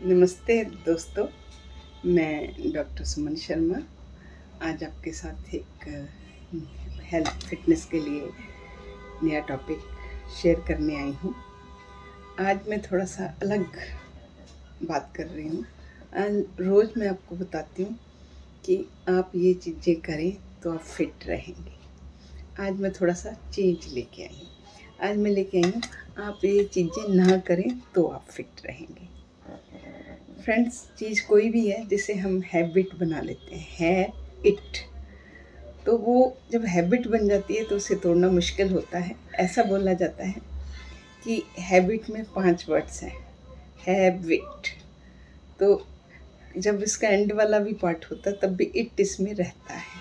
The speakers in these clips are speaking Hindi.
नमस्ते दोस्तों, मैं डॉक्टर सुमन शर्मा आज आपके साथ एक हेल्थ फिटनेस के लिए नया टॉपिक शेयर करने आई हूँ। आज मैं थोड़ा सा अलग बात कर रही हूँ। रोज़ मैं आपको बताती हूँ कि आप ये चीज़ें करें तो आप फिट रहेंगे। आज मैं थोड़ा सा चेंज लेके आई हूँ। आज मैं लेके आई हूँ आप ये चीज़ें ना करें तो आप फिट रहेंगे। फ्रेंड्स, चीज़ कोई भी है जिसे हम हैबिट बना लेते हैं, इट, तो वो जब हैबिट बन जाती है तो उसे तोड़ना मुश्किल होता है। ऐसा बोला जाता है कि हैबिट में 5 वर्ड्स हैं, हैबिट। तो जब इसका एंड वाला भी पार्ट होता है तब भी इट इसमें रहता है।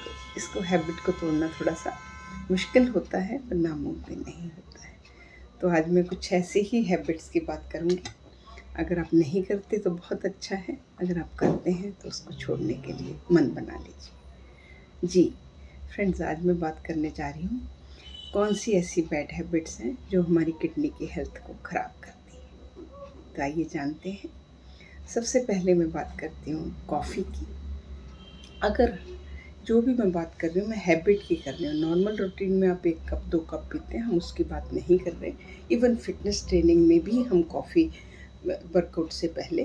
तो इसको हैबिट को तोड़ना थोड़ा सा मुश्किल होता है पर नामुमकिन नहीं होता है। तो आज मैं कुछ ऐसी ही हैबिट्स की बात करूँगी। अगर आप नहीं करते तो बहुत अच्छा है, अगर आप करते हैं तो उसको छोड़ने के लिए मन बना लीजिए। जी फ्रेंड्स, आज मैं बात करने जा रही हूँ कौन सी ऐसी बैड हैबिट्स हैं जो हमारी किडनी की हेल्थ को ख़राब करती हैं। तो आइए जानते हैं। सबसे पहले मैं बात करती हूँ कॉफ़ी की। अगर जो भी मैं बात कर रही हूँ मैं हैबिट की कर रही हूँ। नॉर्मल रूटीन में आप 1 कप 2 कप पीते हैं, हम उसकी बात नहीं कर रहे। इवन फिटनेस ट्रेनिंग में भी हम कॉफ़ी वर्कआउट से पहले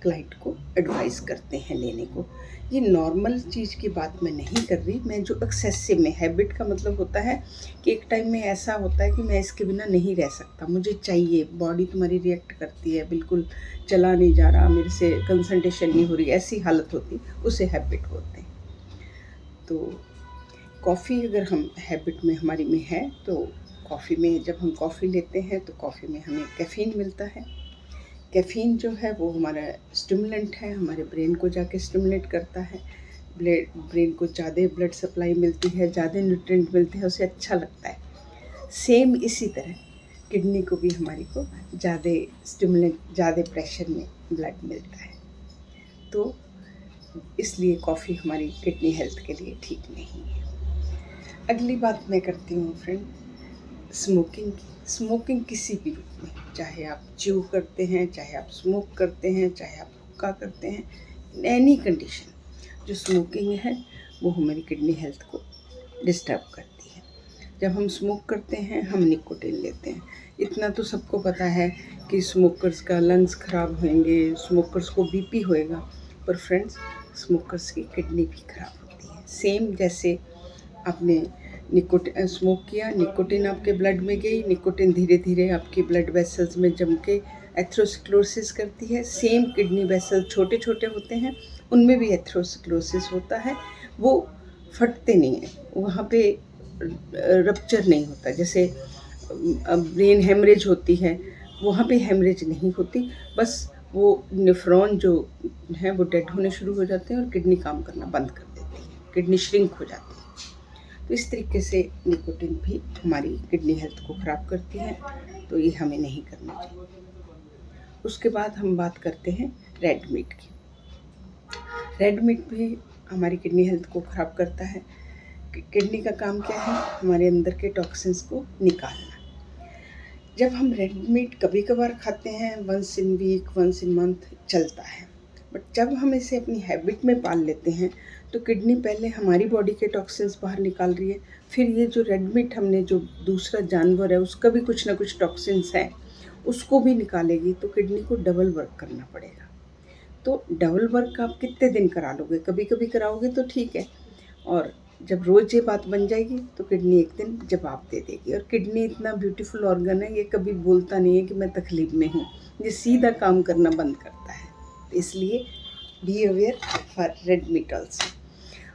क्लाइंट को एडवाइस करते हैं लेने को। ये नॉर्मल चीज़ की बात मैं नहीं कर रही, मैं जो एक्सेसिव में, हैबिट का मतलब होता है कि एक टाइम में ऐसा होता है कि मैं इसके बिना नहीं रह सकता, मुझे चाहिए, बॉडी तुम्हारी रिएक्ट करती है, बिल्कुल चला नहीं जा रहा, मेरे से कंसंट्रेशन नहीं हो रही, ऐसी हालत होती, उसे हैबिट बोलते हैं। तो कॉफ़ी अगर हम हैबिट में हमारी में है तो कॉफ़ी में जब हम कॉफ़ी लेते हैं तो कॉफ़ी में हमें कैफ़ीन मिलता है। कैफ़ीन जो है वो हमारा स्टिमुलेंट है, हमारे ब्रेन को जाके स्टिमुलेट करता है। ब्रेन को ज़्यादा ब्लड सप्लाई मिलती है, ज़्यादा न्यूट्रिएंट मिलते हैं, उसे अच्छा लगता है। सेम इसी तरह किडनी को भी हमारी को ज़्यादा स्टिमुलेंट, ज़्यादा प्रेशर में ब्लड मिलता है। तो इसलिए कॉफ़ी हमारी किडनी हेल्थ के लिए ठीक नहीं है। अगली बात मैं करती हूँ फ्रेंड, स्मोकिंग की। स्मोकिंग किसी भी रूप में, चाहे आप च्यू करते हैं, चाहे आप स्मोक करते हैं, चाहे आप हुक्का करते हैं, इन एनी कंडीशन, जो स्मोकिंग है वो हमारी किडनी हेल्थ को डिस्टर्ब करती है। जब हम स्मोक करते हैं हम निकोटिन लेते हैं। इतना तो सबको पता है कि स्मोकर्स का लंग्स ख़राब होंगे, स्मोकर्स को बीपी होएगा, पर फ्रेंड्स स्मोकर्स की किडनी भी ख़राब होती है। सेम जैसे आपने निकोटिन स्मोक किया, निकोटिन आपके ब्लड में गई, निकोटिन धीरे धीरे आपकी ब्लड वेसल्स में जम के एथेरोस्क्लेरोसिस करती है। सेम किडनी वेसल छोटे छोटे होते हैं, उनमें भी एथेरोस्क्लेरोसिस होता है। वो फटते नहीं हैं, वहाँ पे रप्चर नहीं होता। जैसे ब्रेन हेमरेज होती है, वहाँ पे हेमरेज नहीं होती, बस वो नेफ्रॉन जो हैं वो डेड होने शुरू हो जाते हैं और किडनी काम करना बंद कर देती है, किडनी श्रिंक हो जाती है। तो इस तरीके से निकोटिन भी हमारी किडनी हेल्थ को ख़राब करती है, तो ये हमें नहीं करना चाहिए। उसके बाद हम बात करते हैं रेड मीट की। रेड मीट भी हमारी किडनी हेल्थ को ख़राब करता है। किडनी का काम क्या है? हमारे अंदर के टॉक्सिन्स को निकालना। जब हम रेड मीट कभी कभार खाते हैं, once in week, once in month, चलता है। बट जब हम इसे अपनी हैबिट में पाल लेते हैं तो किडनी पहले हमारी बॉडी के टॉक्सिन्स बाहर निकाल रही है, फिर ये जो रेड मीट हमने, जो दूसरा जानवर है उसका भी कुछ ना कुछ टॉक्सिन्स है, उसको भी निकालेगी, तो किडनी को डबल वर्क करना पड़ेगा। तो डबल वर्क आप कितने दिन करा लोगे? कभी कभी कराओगे तो ठीक है, और जब रोज़ ये बात बन जाएगी तो किडनी एक दिन जवाब दे देगी। और किडनी इतना ब्यूटीफुल ऑर्गन है, ये कभी बोलता नहीं है कि मैं तकलीफ में हूँ, ये सीधा काम करना बंद करता है। तो इसलिए be aware for red meat also.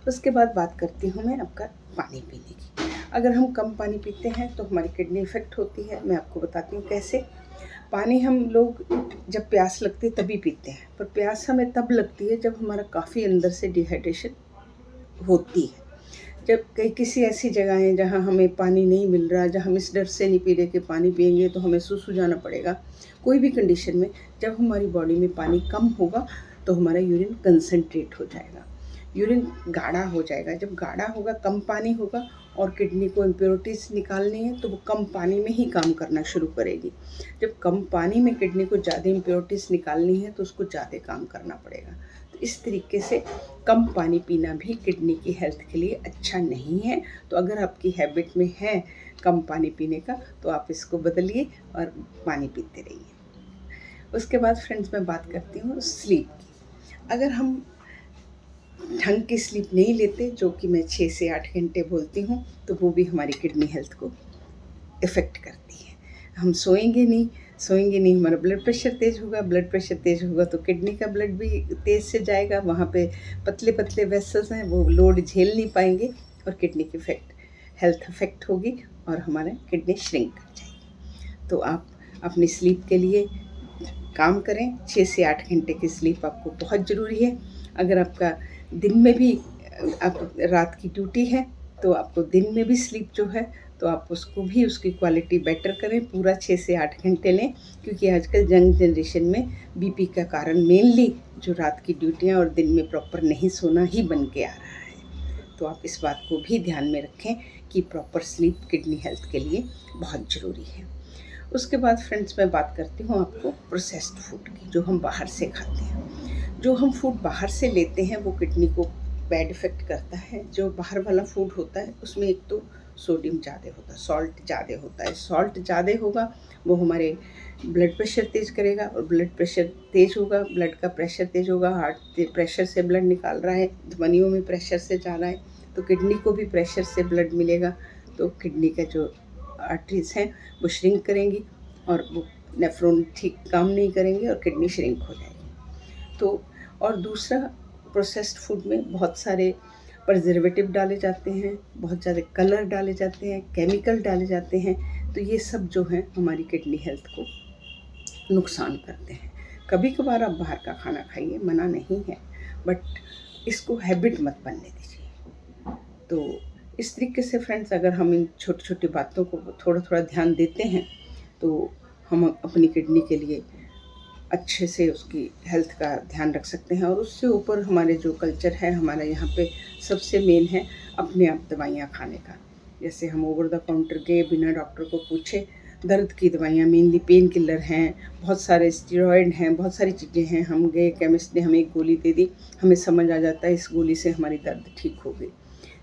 उसके बाद बात करती हूँ मैं आपका पानी पीने की। अगर हम कम पानी पीते हैं तो हमारी किडनी इफेक्ट होती है। मैं आपको बताती हूँ कैसे। पानी हम लोग जब प्यास लगती है तभी पीते हैं, पर प्यास हमें तब लगती है जब हमारा काफ़ी अंदर से डिहाइड्रेशन होती है। जब कहीं किसी ऐसी जगह है जहाँ हमें पानी नहीं मिल रहा, जहाँ हम इस डर से नहीं पी रहे कि पानी पिएंगे तो हमें सूसू जाना पड़ेगा, कोई भी कंडीशन में जब हमारी बॉडी में पानी कम होगा तो हमारा यूरिन कंसंट्रेट हो जाएगा। यूरिन गाढ़ा हो जाएगा। जब गाढ़ा होगा, कम पानी होगा और किडनी को इम्प्योरिटीज़ निकालनी है तो वो कम पानी में ही काम करना शुरू करेगी। जब कम पानी में किडनी को ज़्यादा इम्प्योरिटीज़ निकालनी है तो उसको ज़्यादा काम करना पड़ेगा। तो इस तरीके से कम पानी पीना भी किडनी की हेल्थ के लिए अच्छा नहीं है। तो अगर आपकी हैबिट में है कम पानी पीने का तो आप इसको बदलिए और पानी पीते रहिए। उसके बाद फ्रेंड्स मैं बात करती हूँ स्लीप की। अगर हम ढंग की स्लीप नहीं लेते, जो कि मैं 6 से 8 घंटे बोलती हूँ, तो वो भी हमारी किडनी हेल्थ को इफ़ेक्ट करती है। हम सोएंगे नहीं, हमारा ब्लड प्रेशर तेज़ होगा, ब्लड प्रेशर तेज़ होगा तो किडनी का ब्लड भी तेज़ से जाएगा। वहाँ पे पतले पतले वेसल्स हैं, वो लोड झेल नहीं पाएंगे और किडनी की हेल्थ अफेक्ट होगी और हमारा किडनी श्रिंक कर जाएगी। तो आप अपनी स्लीप के लिए काम करें। 6 से 8 घंटे की स्लीप आपको बहुत ज़रूरी है। अगर आपका दिन में भी आप रात की ड्यूटी है तो आपको दिन में भी स्लीप जो है तो आप उसको भी उसकी क्वालिटी बेटर करें, पूरा 6 से 8 घंटे लें। क्योंकि आजकल यंग जनरेशन में बीपी का कारण मेनली जो रात की ड्यूटियाँ और दिन में प्रॉपर नहीं सोना ही बन के आ रहा है। तो आप इस बात को भी ध्यान में रखें कि प्रॉपर स्लीप किडनी हेल्थ के लिए बहुत ज़रूरी है। उसके बाद फ्रेंड्स मैं बात करती हूँ आपको प्रोसेस्ड फूड की, जो हम बाहर से खाते हैं। जो हम फूड बाहर से लेते हैं वो किडनी को बैड इफ़ेक्ट करता है। जो बाहर वाला फूड होता है उसमें एक तो सोडियम ज़्यादा होता है, सॉल्ट ज़्यादा होता है। सॉल्ट ज़्यादा होगा वो हमारे ब्लड प्रेशर तेज़ करेगा और ब्लड प्रेशर तेज़ होगा, ब्लड का प्रेशर तेज़ होगा। हार्ट प्रेशर से ब्लड निकाल रहा है, धमनियों में प्रेशर से जा रहा है तो किडनी को भी प्रेशर से ब्लड मिलेगा। तो किडनी का जो आर्टरीज हैं वो श्रिंक करेंगी और वो नेफ्रॉन ठीक काम नहीं करेंगे और किडनी श्रिंक हो जाएगी। तो और दूसरा, प्रोसेस्ड फूड में बहुत सारे प्रिजर्वेटिव डाले जाते हैं, बहुत ज़्यादा कलर डाले जाते हैं, केमिकल डाले जाते हैं। तो ये सब जो है हमारी किडनी हेल्थ को नुकसान करते हैं। कभी कभार आप बाहर का खाना खाइए, मना नहीं है, बट इसको हैबिट मत बनने दीजिए। तो इस तरीके से फ्रेंड्स अगर हम इन छोटी छोटी बातों को थोड़ा थोड़ा ध्यान देते हैं तो हम अपनी किडनी के लिए अच्छे से उसकी हेल्थ का ध्यान रख सकते हैं। और उससे ऊपर हमारे जो कल्चर है हमारा यहाँ पे सबसे मेन है अपने आप दवाइयाँ खाने का। जैसे हम ओवर द काउंटर गए, बिना डॉक्टर को पूछे दर्द की दवाइयाँ, मेनली पेन किलर हैं, बहुत सारे स्टेरॉयड हैं, बहुत सारी चीज़ें हैं। हम गए, केमिस्ट ने हमें एक गोली दे दी, हमें समझ आ जाता है इस गोली से हमारी दर्द ठीक हो गई।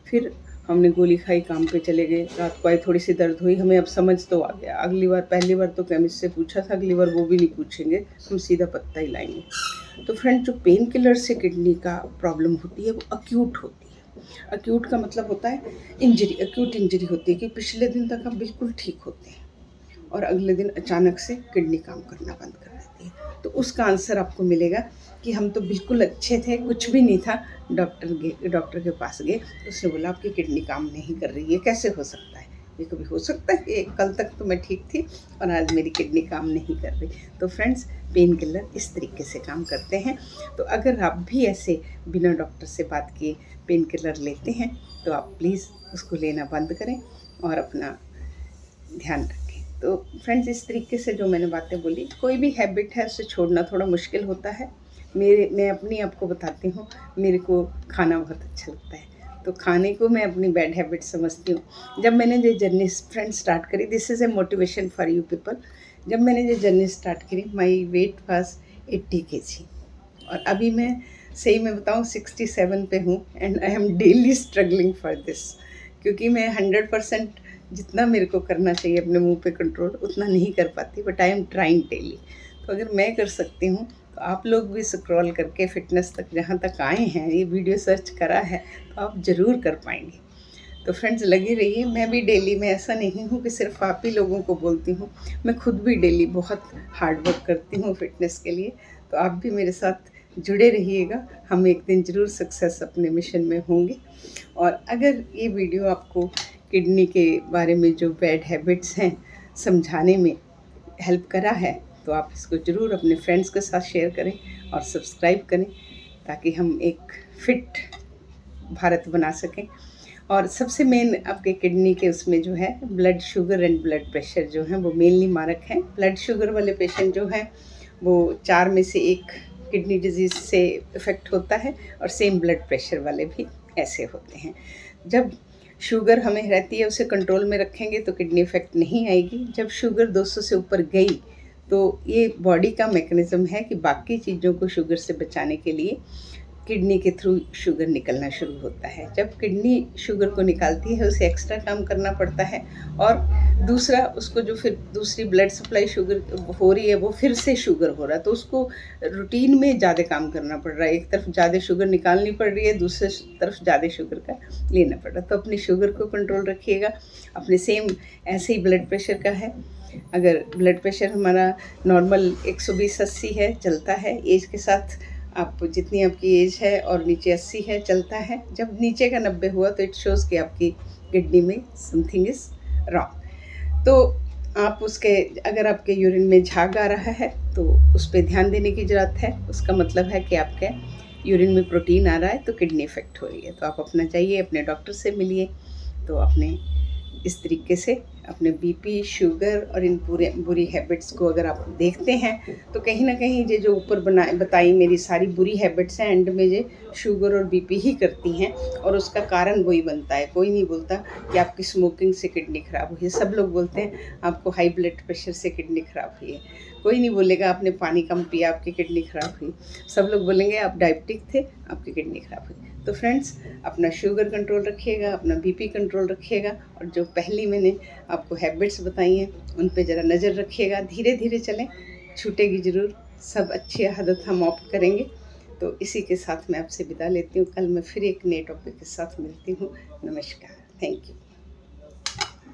फिर हमने गोली खाई, काम पे चले गए, रात को आई थोड़ी सी दर्द हुई, हमें अब समझ तो आ गया। अगली बार, पहली बार तो केमिस्ट से पूछा था, अगली बार वो भी नहीं पूछेंगे, हम सीधा पत्ता ही लाएंगे। तो फ्रेंड जो पेन किलर से किडनी का प्रॉब्लम होती है वो अक्यूट होती है। अक्यूट का मतलब होता है इंजरी, अक्यूट इंजरी होती है कि पिछले दिन तक आप बिल्कुल ठीक होते हैं और अगले दिन अचानक से किडनी काम करना बंद कर देती है। तो उसका आंसर आपको मिलेगा कि हम तो बिल्कुल अच्छे थे, कुछ भी नहीं था। डॉक्टर के पास गए, उसने बोला आपकी किडनी काम नहीं कर रही है, कैसे हो सकता है? ये कभी हो सकता है कि कल तक तो मैं ठीक थी और आज मेरी किडनी काम नहीं कर रही? तो फ्रेंड्स पेन किलर इस तरीके से काम करते हैं। तो अगर आप भी ऐसे बिना डॉक्टर से बात किए पेन किलर लेते हैं तो आप प्लीज़ उसको लेना बंद करें और अपना ध्यान रखें। तो फ्रेंड्स इस तरीके से जो मैंने बातें बोली, कोई भी हैबिट है उसे छोड़ना थोड़ा मुश्किल होता है। मैं अपनी आपको बताती हूँ, मेरे को खाना बहुत अच्छा लगता है तो खाने को मैं अपनी बैड हैबिट समझती हूँ। जब मैंने ये जर्नी फ्रेंड स्टार्ट करी, this is a motivation for you people, जब मैंने ये जर्नी स्टार्ट करी माई वेट वाज 80 kg और अभी मैं सही में बताऊँ 67 पे हूँ and I am daily struggling for this. क्योंकि मैं 100% जितना मेरे को करना चाहिए अपने मुंह पे कंट्रोल उतना नहीं कर पाती, but I am trying daily. तो अगर मैं कर सकती हूँ तो आप लोग भी स्क्रॉल करके फिटनेस तक जहाँ तक आए हैं, ये वीडियो सर्च करा है तो आप ज़रूर कर पाएंगे। तो फ्रेंड्स लगे रहिए। मैं भी डेली, मैं ऐसा नहीं हूँ कि सिर्फ आप ही लोगों को बोलती हूँ, मैं खुद भी डेली बहुत हार्ड वर्क करती हूँ फिटनेस के लिए। तो आप भी मेरे साथ जुड़े रहिएगा, हम एक दिन ज़रूर सक्सेस अपने मिशन में होंगे। और अगर ये वीडियो आपको किडनी के बारे में जो बैड हैबिट्स हैं समझाने में हेल्प करा है तो आप इसको ज़रूर अपने फ्रेंड्स के साथ शेयर करें और सब्सक्राइब करें ताकि हम एक फिट भारत बना सकें। और सबसे मेन आपके किडनी के उसमें जो है blood sugar and blood pressure जो हैं वो मेनली मारक हैं। ब्लड शुगर वाले पेशेंट जो हैं वो 4 में से 1 किडनी डिजीज़ से इफ़ेक्ट होता है और सेम ब्लड प्रेशर वाले भी ऐसे होते हैं। जब शुगर हमें रहती है उसे कंट्रोल में रखेंगे तो किडनी इफ़ेक्ट नहीं आएगी। जब शुगर 200 से ऊपर गई तो ये बॉडी का मैकेनिज़्म है कि बाकी चीज़ों को शुगर से बचाने के लिए किडनी के थ्रू शुगर निकलना शुरू होता है। जब किडनी शुगर को निकालती है उसे एक्स्ट्रा काम करना पड़ता है और दूसरा उसको जो फिर दूसरी ब्लड सप्लाई शुगर हो रही है वो फिर से शुगर हो रहा है, तो उसको रूटीन में ज़्यादा काम करना पड़ रहा है। एक तरफ ज़्यादा शुगर निकालनी पड़ रही है, दूसरे तरफ ज़्यादा शुगर का लेना पड़ रहा है। तो अपनी शुगर को कंट्रोल रखिएगा। अपने सेम ऐसे ही ब्लड प्रेशर का है, अगर ब्लड प्रेशर हमारा नॉर्मल 120/80 है, चलता है, एज के साथ आप जितनी आपकी एज है और नीचे 80 है चलता है। जब नीचे का 90 हुआ तो इट शोज़ कि आपकी किडनी में समथिंग इज़ रॉन्ग। तो आप उसके अगर आपके यूरिन में झाग आ रहा है तो उस पे ध्यान देने की ज़रूरत है। उसका मतलब है कि आपके यूरिन में प्रोटीन आ रहा है तो किडनी इफ़ेक्ट हो रही है। तो आप अपना जाइए, अपने डॉक्टर से मिलिए। तो अपने इस तरीके से अपने बीपी, शुगर और इन बुरी हैबिट्स को अगर आप देखते हैं तो कहीं ना कहीं ये जो ऊपर बताई मेरी सारी बुरी हैबिट्स हैं, एंड में ये शुगर और बीपी ही करती हैं और उसका कारण वही बनता है। कोई नहीं बोलता कि आपकी स्मोकिंग से किडनी ख़राब हुई है। सब लोग बोलते हैं आपको हाई ब्लड प्रेशर से किडनी ख़राब हुई है। कोई नहीं बोलेगा आपने पानी कम पिया आपकी किडनी ख़राब हुई। सब लोग बोलेंगे आप डायबिटिक थे आपकी किडनी ख़राब हुई। तो फ्रेंड्स, अपना शुगर कंट्रोल रखिएगा, अपना बीपी कंट्रोल रखिएगा और जो पहली मैंने आपको हैबिट्स बताई हैं उन पे ज़रा नज़र रखिएगा। धीरे धीरे चलें, छूटेगी ज़रूर। सब अच्छी आदत हम ऑप्ट करेंगे। तो इसी के साथ मैं आपसे विदा लेती हूँ। कल मैं फिर एक नए टॉपिक के साथ मिलती हूँ। नमस्कार, थैंक यू।